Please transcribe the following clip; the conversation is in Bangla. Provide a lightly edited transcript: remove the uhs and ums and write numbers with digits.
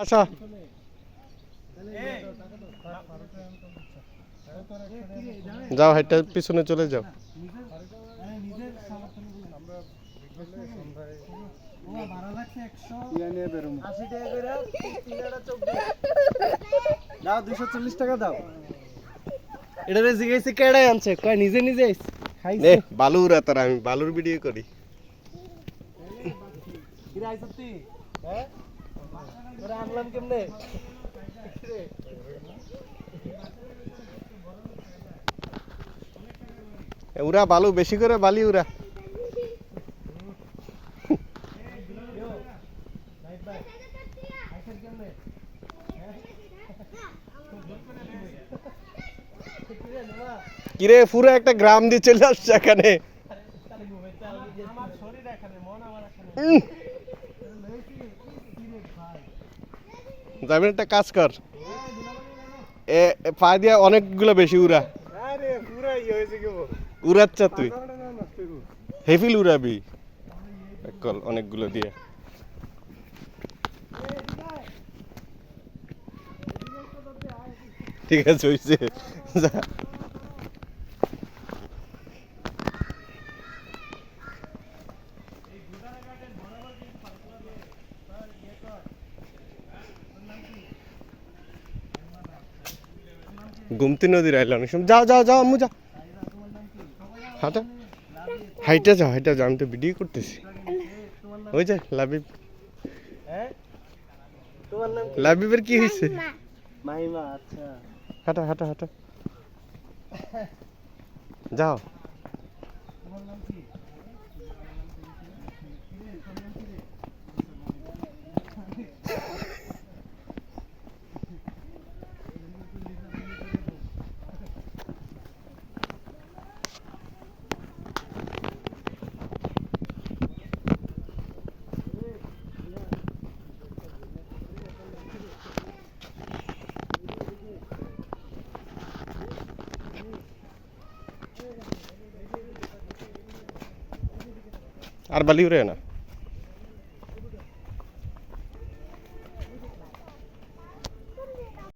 আচ্ছা যাও হাইটা পিছনে চলে যাও। দাও 240 টাকা দাও। এটারে জিজ্ঞাসা কেডাই আনছে কয় নিজে নিজে খাইছে। বালুরা তার আমি বালুর ভিডিও করি। কি রে আইছতি? হ্যাঁ তোরা আনলাম কেমনে? উরা বালু বেশি করে বালি উরা। কিরে পুরো একটা গ্রাম দিয়ে চলে আসছে এখানে। যাবেন একটা কাজ কর, পা দিয়া অনেকগুলো বেশি উড়া। উড়াচ্ছা তুই হেভিল উড়াবি অনেকগুলো দিয়ে। ঠিক আছে হইছে যা। গুমতি নদীর আইলে অনেক সময়। যাও যাও যাও আম্মু যাও, হাঁটা হাইটা যাও হাইটা যাও, আমি তো ভিডিও করতেছি। ওই যে লাবিব, তোমার নাম কি? লাবিবের কি হয়েছে? মাহিমা। আচ্ছা হাঁটা হাঁটা হাঁটা যাও। তোমার নাম কি? আর বালি উড়ে না।